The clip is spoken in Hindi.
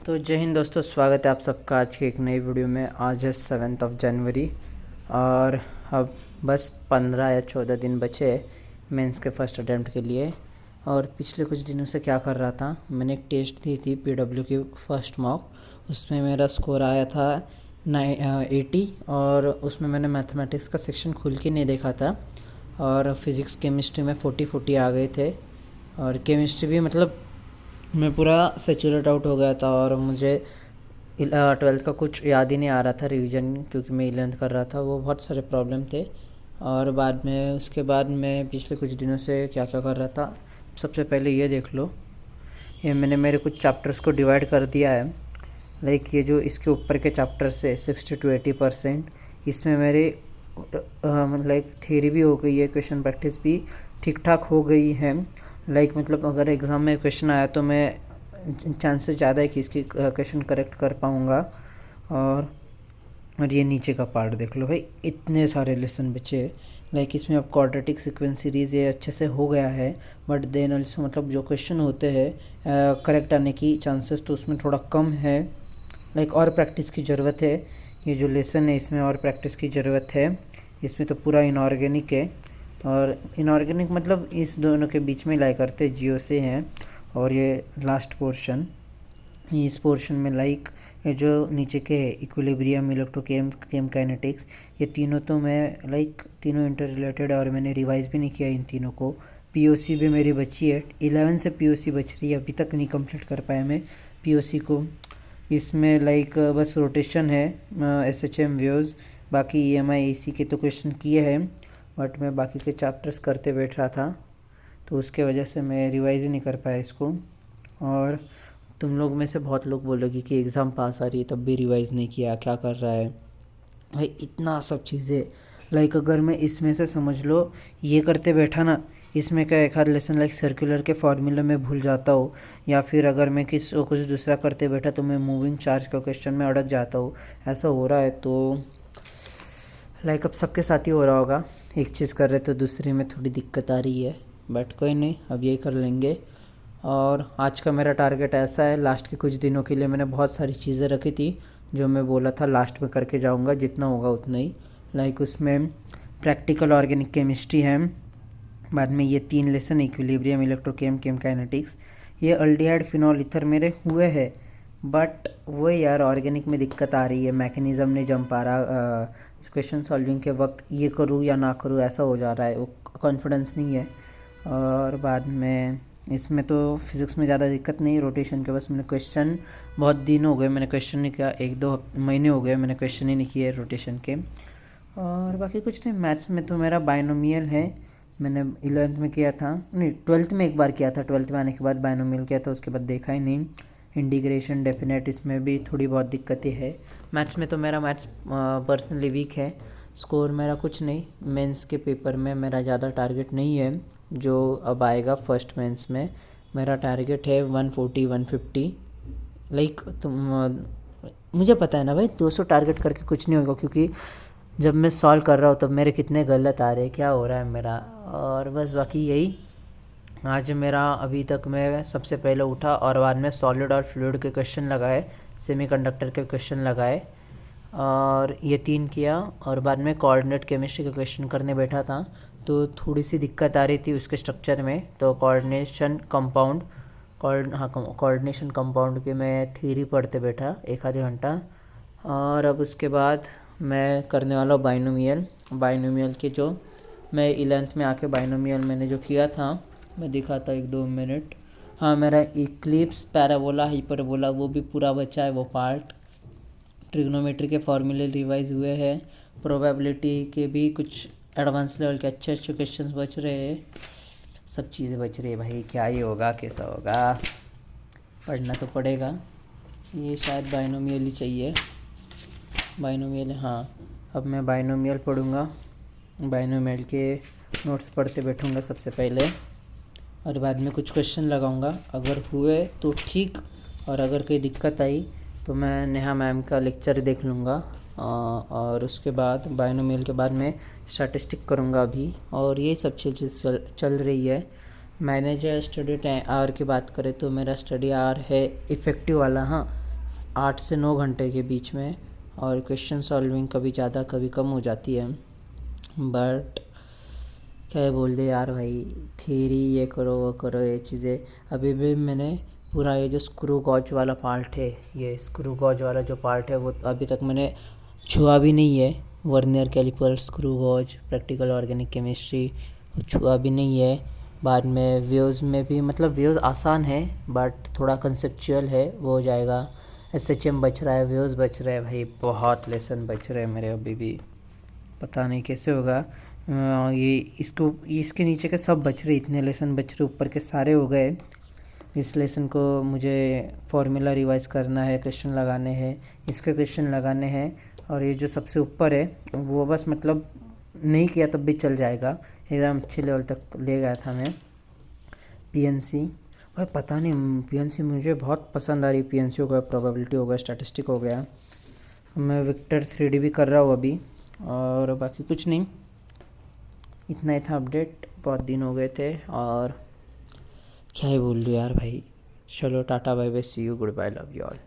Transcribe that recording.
तो जय हिंद दोस्तों, स्वागत है आप सबका आज की एक नई वीडियो में। आज है 7 जनवरी और अब बस 15 या 14 दिन बचे मेंस के फर्स्ट अटेम्प्ट के लिए। और पिछले कुछ दिनों से क्या कर रहा था, मैंने एक टेस्ट दी थी पीडब्ल्यू की फर्स्ट मॉक। उसमें मेरा स्कोर आया था 80 और उसमें मैंने मैथमेटिक्स का सेक्शन खुल के नहीं देखा था और फिज़िक्स केमिस्ट्री में 40 आ गए थे। और केमिस्ट्री भी मतलब मैं पूरा सेचुरेट आउट हो गया था और मुझे 12th का कुछ याद ही नहीं आ रहा था रिवीजन, क्योंकि मैं 11th कर रहा था। वो बहुत सारे प्रॉब्लम थे। और बाद में उसके बाद मैं पिछले कुछ दिनों से क्या क्या कर रहा था, सबसे पहले ये देख लो। ये मैंने मेरे कुछ चैप्टर्स को डिवाइड कर दिया है। लाइक ये जो इसके ऊपर के चैप्टर्स है 60 to 80%, इसमें मेरे लाइक थ्योरी भी हो गई है, क्वेश्चन प्रैक्टिस भी ठीक ठाक हो गई है। लाइक मतलब अगर एग्ज़ाम में क्वेश्चन आया तो मैं चांसेस ज़्यादा है कि इसकी क्वेश्चन करेक्ट कर पाऊँगा। और ये नीचे का पार्ट देख लो भाई, इतने सारे लेसन बचे। लाइक इसमें अब क्वाड्रेटिक सीक्वेंस सीरीज़ ये अच्छे से हो गया है, बट देन ऑल्सो मतलब जो क्वेश्चन होते हैं करेक्ट आने की चांसेस तो उसमें थोड़ा कम है। लाइक और प्रैक्टिस की ज़रूरत है। ये जो लेसन है इसमें और प्रैक्टिस की ज़रूरत है। इसमें तो पूरा इनऑर्गेनिक है और इनऑर्गेनिक मतलब इस दोनों के बीच में लाई करते जियो से हैं। और ये लास्ट पोर्शन, इस पोर्शन में लाइक ये जो नीचे के इक्विलिब्रियम, इलेक्ट्रोकेम, केम काइनेटिक्स, ये तीनों तो मैं लाइक तीनों इंटर रिलेटेड और मैंने रिवाइज भी नहीं किया इन तीनों को। पीओसी भी मेरी बची है, 11 से पीओसी बच रही है, अभी तक नहीं कंप्लीट कर पाया मैं पीओसी को। इसमें लाइक बस रोटेशन है, एसएचएम व्यूज़, बाकी ईएमआई एसी के तो क्वेश्चन किए हैं, बट मैं बाकी के चैप्टर्स करते बैठ रहा था तो उसके वजह से मैं रिवाइज ही नहीं कर पाया इसको। और तुम लोग में से बहुत लोग बोलोगे कि एग्ज़ाम पास आ रही है तब भी रिवाइज़ नहीं किया, क्या कर रहा है भाई। इतना सब चीज़ें लाइक अगर मैं इसमें से समझ लो ये करते बैठा ना, इसमें का एक आध लेसन लाइक सर्कुलर के फार्मूला में भूल जाता हूँ, या फिर अगर मैं कुछ दूसरा करते बैठा तो मैं मूविंग चार्ज का क्वेश्चन में अड़क जाता हूँ। ऐसा हो रहा है तो लाइक अब सबके साथ ही हो रहा होगा, एक चीज़ कर रहे तो दूसरे में थोड़ी दिक्कत आ रही है, बट कोई नहीं, अब यही कर लेंगे। और आज का मेरा टारगेट ऐसा है, लास्ट के कुछ दिनों के लिए मैंने बहुत सारी चीज़ें रखी थी जो मैं बोला था लास्ट में करके जाऊंगा, जितना होगा उतना ही। लाइक उसमें प्रैक्टिकल ऑर्गेनिक केमिस्ट्री है, बाद में ये 3 लेसन इक्विलिब्रियम, इलेक्ट्रोकेम, केम काइनेटिक्स। ये अल्डिहाइड फिनॉल ईथर मेरे हुए हैं, बट वो यार ऑर्गेनिक में दिक्कत आ रही है, मैकेनिज़्म नहीं जम पा रहा। क्वेश्चन सॉल्विंग के वक्त ये करूँ या ना करूँ ऐसा हो जा रहा है, वो कॉन्फिडेंस नहीं है। और बाद में इसमें तो फिज़िक्स में ज़्यादा दिक्कत नहीं, रोटेशन के बस मैंने क्वेश्चन, बहुत दिन हो गए मैंने क्वेश्चन नहीं किया, 1-2 महीने हो गए मैंने क्वेश्चन ही नहीं किए रोटेशन के। और बाकी कुछ नहीं। मैथ्स में तो मेरा बायनोमियल है, मैंने 11th में किया था, नहीं 12th में एक बार किया था, 12th में आने के बाद बायनोमियल किया था, उसके बाद देखा ही नहीं। इंटीग्रेशन, डेफिनेट, इसमें भी थोड़ी बहुत दिक्कतें है। मैथ्स में तो मेरा मैथ्स पर्सनली वीक है। स्कोर मेरा कुछ नहीं, मेंस के पेपर में मेरा ज़्यादा टारगेट नहीं है जो अब आएगा फर्स्ट मेंस में। मेरा टारगेट है 140-150। लाइक तुम मुझे पता है ना भाई, 200 टारगेट करके कुछ नहीं होगा, क्योंकि जब मैं सॉल्व कर रहा हूँ तब मेरे कितने गलत आ रहे हैं, क्या हो रहा है मेरा। और बस बाकी यही आज मेरा, अभी तक मैं सबसे पहले उठा और बाद में सॉलिड और फ्लूइड के क्वेश्चन लगाए, सेमीकंडक्टर के क्वेश्चन लगाए और ये 3 किया। और बाद में कोऑर्डिनेट केमिस्ट्री का क्वेश्चन करने बैठा था तो थोड़ी सी दिक्कत आ रही थी उसके स्ट्रक्चर में, तो कोऑर्डिनेशन कंपाउंड के मैं थ्योरी पढ़ते बैठा 1 आधे घंटा। और अब उसके बाद मैं करने वाला हूँ बाइनोमियल के, जो मैं 11th में आके बाइनोमियल मैंने जो किया था मैं दिखाता 1-2 मिनट। हाँ, मेरा इक्लिप्स, पैराबोला, हाइपरबोला वो भी पूरा बचा है वो पार्ट। ट्रिग्नोमेट्री के फॉर्मूले रिवाइज हुए हैं, प्रोबेबिलिटी के भी कुछ एडवांस लेवल के अच्छे क्वेश्चंस बच रहे हैं, सब चीज़ें बच रही है भाई। क्या ही होगा, कैसा होगा, पढ़ना तो पड़ेगा। ये शायद बाइनोमियल ही चाहिए, बाइनोमियल, हाँ। अब मैं बाइनोमियल पढ़ूँगा, बाइनोमियल के नोट्स पढ़ते बैठूँगा सबसे पहले और बाद में कुछ क्वेश्चन लगाऊंगा, अगर हुए तो ठीक, और अगर कोई दिक्कत आई तो मैं नेहा मैम का लेक्चर देख लूँगा। और उसके बाद बाइनोमियल के बाद मैं स्टैटिस्टिक करूँगा अभी। और ये सब चीज़ें चल रही है। मैंने जो स्टडी आवर की बात करें तो मेरा स्टडी आवर है इफ़ेक्टिव वाला, हाँ 8 से 9 घंटे के बीच में, और क्वेश्चन सॉल्विंग कभी ज़्यादा कभी कम हो जाती है। बट क्या बोल दे यार भाई, थ्योरी ये करो वो करो ये चीज़ें। अभी भी मैंने पूरा ये जो स्क्रू गॉज वाला पार्ट है, ये स्क्रू गॉज वाला जो पार्ट है वो अभी तक मैंने छुआ भी नहीं है। Vernier calliper, screw gauge, practical organic chemistry छुआ भी नहीं है। बाद में व्यूज़ में भी, मतलब व्यूज़ आसान है बट थोड़ा कंसेप्चुअल है, वो हो जाएगा। SHM बच रहा है, व्यूज़ बच रहे हैं भाई, बहुत लेसन बच रहे हैं मेरे अभी भी, पता नहीं कैसे होगा। ये इसके नीचे के सब बच रहे, इतने लेसन बच रहे, ऊपर के सारे हो गए। इस लेसन को मुझे फॉर्मूला रिवाइज करना है, क्वेश्चन लगाने हैं, इसके क्वेश्चन लगाने हैं, और ये जो सबसे ऊपर है वो बस मतलब नहीं किया तब भी चल जाएगा। एकदम अच्छे लेवल तक ले गया था मैं। PNC भाई पता नहीं, PNC मुझे बहुत पसंद आ रही। PNC हो गया, प्रोबेबिलिटी हो गया, स्टैटिस्टिक हो गया। मैं विक्टर 3D भी कर रहा हूँ अभी, और बाकी कुछ नहीं, इतना ही था अपडेट। बहुत दिन हो गए थे, और क्या ही बोल दूँ यार भाई। चलो tata bye bye, see you, goodbye, love you all.